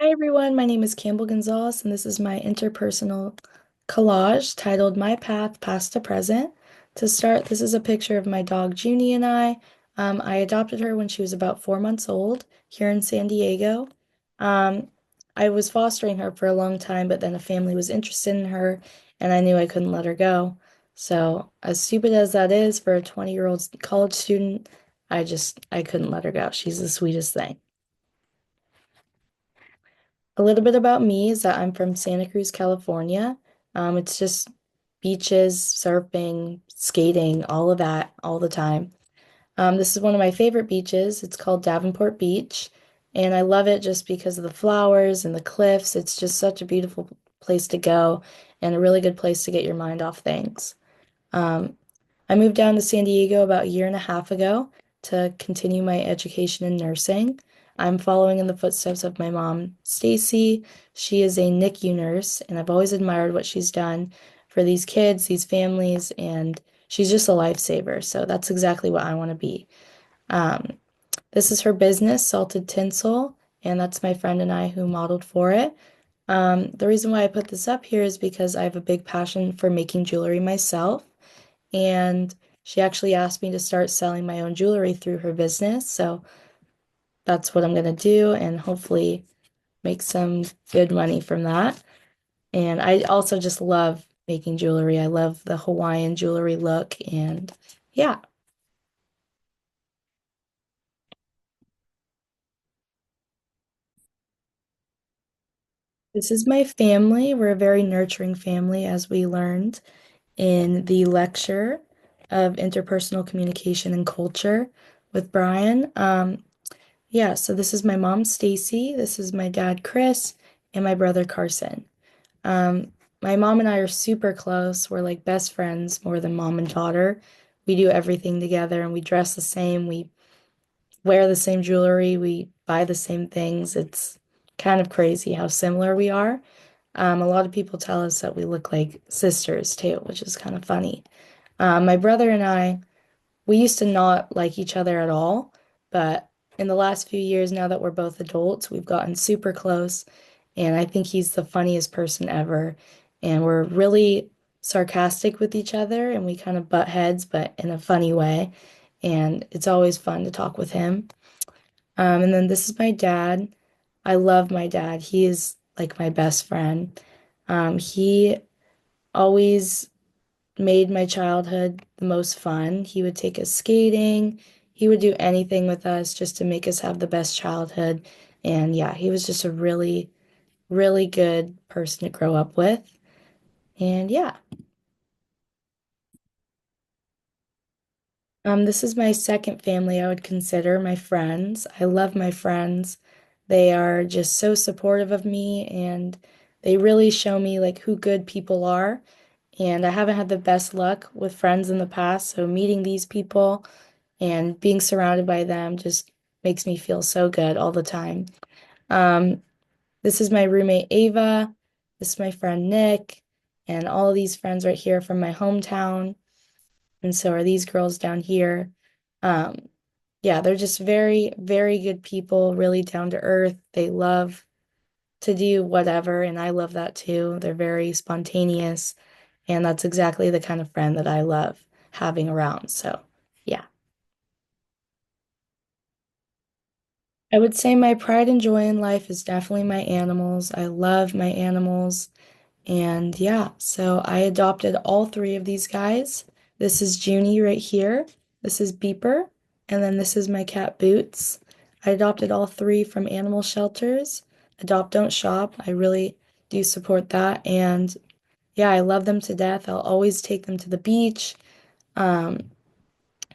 Hi everyone, my name is Campbell Gonzalez, and this is my interpersonal collage titled My Path Past to Present. To start, this is a picture of my dog Junie and I. I adopted her when she was about 4 months old here in San Diego. Um, I was fostering her for a long time, but then a family was interested in her, and I knew I couldn't let her go. So, as stupid as that is for a 20-year-old college student, I couldn't let her go. She's the sweetest thing. A little bit about me is that I'm from Santa Cruz, California. It's just beaches, surfing, skating, all of that all the time. This is one of my favorite beaches. It's called Davenport Beach, and I love it just because of the flowers and the cliffs. It's just such a beautiful place to go and a really good place to get your mind off things. Um, I moved down to San Diego about a year and a half ago to continue my education in nursing. I'm following in the footsteps of my mom, Stacy. She is a NICU nurse, and I've always admired what she's done for these kids, these families, and she's just a lifesaver. So that's exactly what I want to be. Um, this is her business, Salted Tinsel, and that's my friend and I who modeled for it. The reason why I put this up here is because I have a big passion for making jewelry myself and she actually asked me to start selling my own jewelry through her business. So that's what I'm gonna do and hopefully make some good money from that. And I also just love making jewelry. I love the Hawaiian jewelry look and yeah. This is my family. We're a very nurturing family, as we learned in the lecture of interpersonal communication and culture with Brian. Yeah, so this is my mom, Stacy. This is my dad, Chris, and my brother, Carson. My mom and I are super close. We're like best friends more than mom and daughter. We do everything together and we dress the same. We wear the same jewelry. We buy the same things. It's kind of crazy how similar we are. A lot of people tell us that we look like sisters too, which is kind of funny. My brother and I, we used to not like each other at all, but in the last few years, now that we're both adults, we've gotten super close, and I think he's the funniest person ever. And we're really sarcastic with each other, and we kind of butt heads, but in a funny way. And it's always fun to talk with him. And then this is my dad. I love my dad. He is like my best friend. He always made my childhood the most fun. He would take us skating. He would do anything with us just to make us have the best childhood. And yeah, he was just a really, really good person to grow up with. And yeah, this is my second family I would consider my friends. I love my friends. They are just so supportive of me and they really show me like who good people are. And I haven't had the best luck with friends in the past, so meeting these people and being surrounded by them just makes me feel so good all the time. Um, this is my roommate Ava. This is my friend Nick, and all of these friends right here from my hometown. And so are these girls down here. Um, yeah, they're just very, very good people, really down to earth. They love to do whatever, and I love that too. They're very spontaneous, and that's exactly the kind of friend that I love having around. So, yeah. I would say my pride and joy in life is definitely my animals. I love my animals. And yeah, so I adopted all three of these guys. This is Junie right here. This is Beeper. And then this is my cat Boots. I adopted all three from animal shelters. Adopt, don't shop. I really do support that. And yeah, I love them to death. I'll always take them to the beach, um,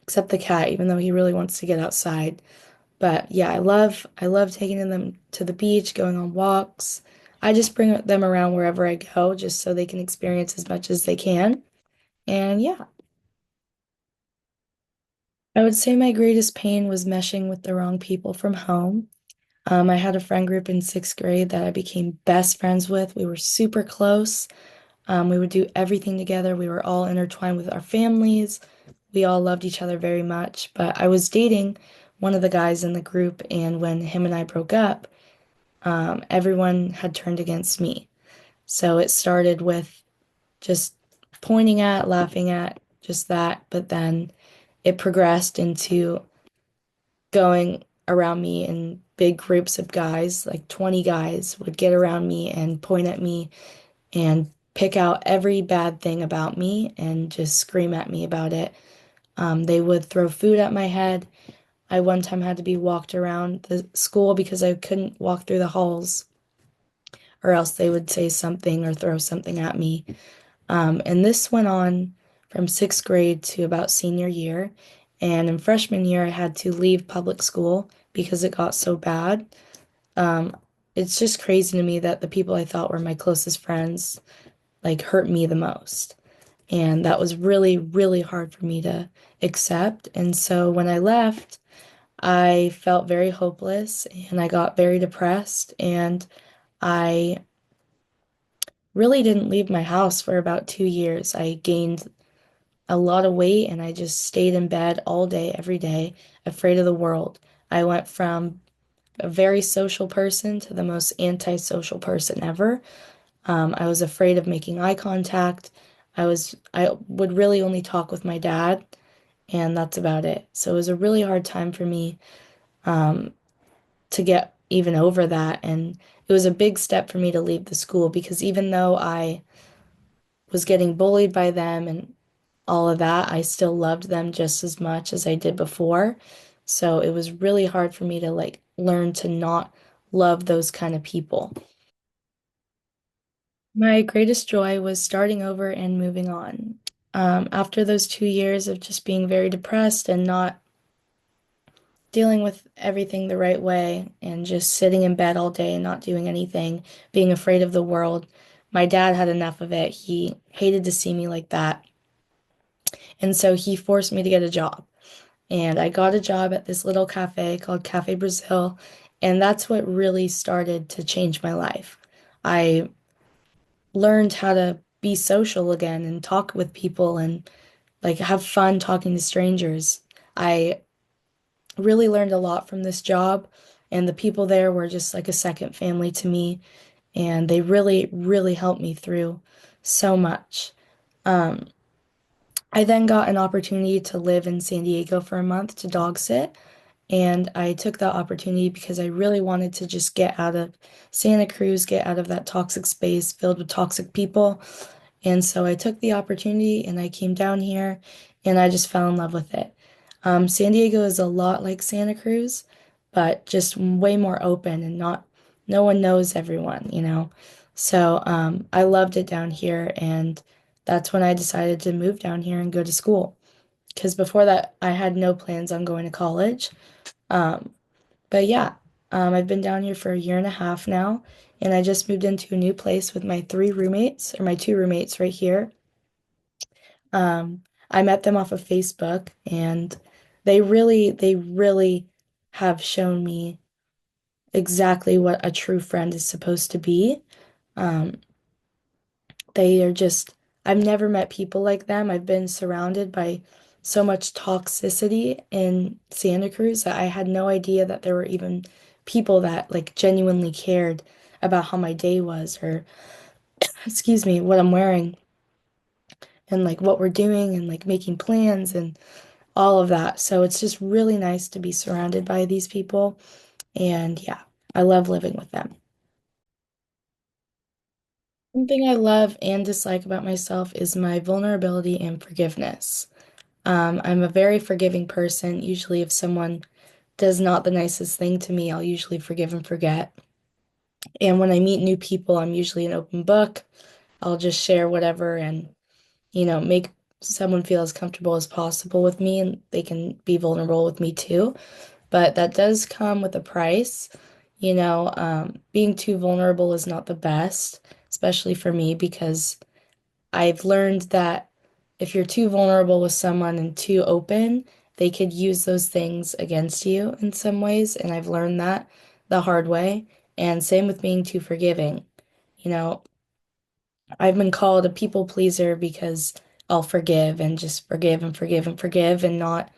except the cat, even though he really wants to get outside. But yeah, I love taking them to the beach, going on walks. I just bring them around wherever I go just so they can experience as much as they can. And yeah, I would say my greatest pain was meshing with the wrong people from home. I had a friend group in sixth grade that I became best friends with. We were super close. We would do everything together. We were all intertwined with our families. We all loved each other very much. But I was dating one of the guys in the group, and when him and I broke up, everyone had turned against me. So it started with just pointing at, laughing at, just that, but then it progressed into going around me in big groups of guys, like 20 guys would get around me and point at me and pick out every bad thing about me and just scream at me about it. They would throw food at my head. I one time had to be walked around the school because I couldn't walk through the halls, or else they would say something or throw something at me. And this went on from sixth grade to about senior year. And in freshman year, I had to leave public school because it got so bad. Um, it's just crazy to me that the people I thought were my closest friends like hurt me the most. And that was really, really hard for me to accept. And so when I left, I felt very hopeless and I got very depressed. And I really didn't leave my house for about 2 years. I gained a lot of weight and I just stayed in bed all day, every day, afraid of the world. I went from a very social person to the most antisocial person ever. I was afraid of making eye contact. I would really only talk with my dad, and that's about it. So it was a really hard time for me um, to get even over that. And it was a big step for me to leave the school because even though I was getting bullied by them and all of that, I still loved them just as much as I did before. So it was really hard for me to like learn to not love those kind of people. My greatest joy was starting over and moving on. After those 2 years of just being very depressed and not dealing with everything the right way and just sitting in bed all day and not doing anything, being afraid of the world, my dad had enough of it. He hated to see me like that. And so he forced me to get a job. And I got a job at this little cafe called Cafe Brazil. And that's what really started to change my life. I learned how to be social again and talk with people and like have fun talking to strangers. I really learned a lot from this job, and the people there were just like a second family to me, and they really, really helped me through so much. Um, I then got an opportunity to live in San Diego for a month to dog sit, and I took that opportunity because I really wanted to just get out of Santa Cruz, get out of that toxic space filled with toxic people. And so I took the opportunity and I came down here and I just fell in love with it. San Diego is a lot like Santa Cruz, but just way more open and not, no one knows everyone, you know? So I loved it down here, and that's when I decided to move down here and go to school. Because before that, I had no plans on going to college. Um, but yeah, I've been down here for a year and a half now, and I just moved into a new place with my three roommates, or my two roommates right here. I met them off of Facebook, and they really have shown me exactly what a true friend is supposed to be. Um, they are just, I've never met people like them. I've been surrounded by so much toxicity in Santa Cruz that I had no idea that there were even people that like genuinely cared about how my day was or, excuse me, what I'm wearing and like what we're doing and like making plans and all of that. So it's just really nice to be surrounded by these people. And yeah, I love living with them. One thing I love and dislike about myself is my vulnerability and forgiveness. I'm a very forgiving person. Usually, if someone does not the nicest thing to me, I'll usually forgive and forget. And when I meet new people, I'm usually an open book. I'll just share whatever and, make someone feel as comfortable as possible with me and they can be vulnerable with me too. But that does come with a price. Being too vulnerable is not the best, especially for me, because I've learned that if you're too vulnerable with someone and too open, they could use those things against you in some ways. And I've learned that the hard way. And same with being too forgiving. You know, I've been called a people pleaser because I'll forgive and just forgive and forgive and forgive and not,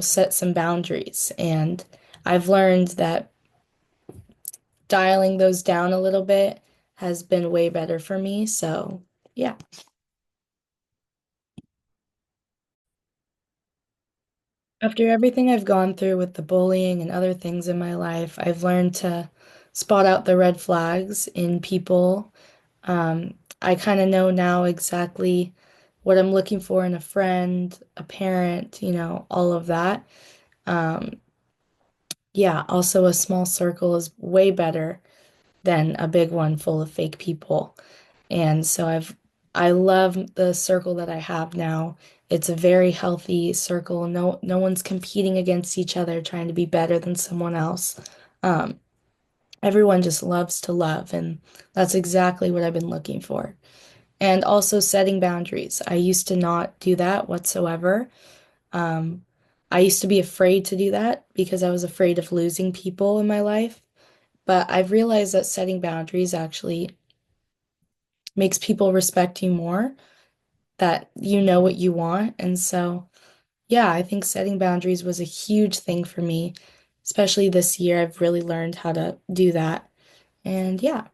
set some boundaries. And I've learned that dialing those down a little bit has been way better for me. So, yeah. After everything I've gone through with the bullying and other things in my life, I've learned to spot out the red flags in people. I kind of know now exactly what I'm looking for in a friend, a parent, all of that. Um, yeah, also a small circle is way better than a big one full of fake people. And so I love the circle that I have now. It's a very healthy circle. No one's competing against each other trying to be better than someone else. Um, Everyone just loves to love, and that's exactly what I've been looking for. And also setting boundaries. I used to not do that whatsoever. Um, I used to be afraid to do that because I was afraid of losing people in my life. But I've realized that setting boundaries actually makes people respect you more, that you know what you want. And so, yeah, I think setting boundaries was a huge thing for me, especially this year. I've really learned how to do that. And yeah.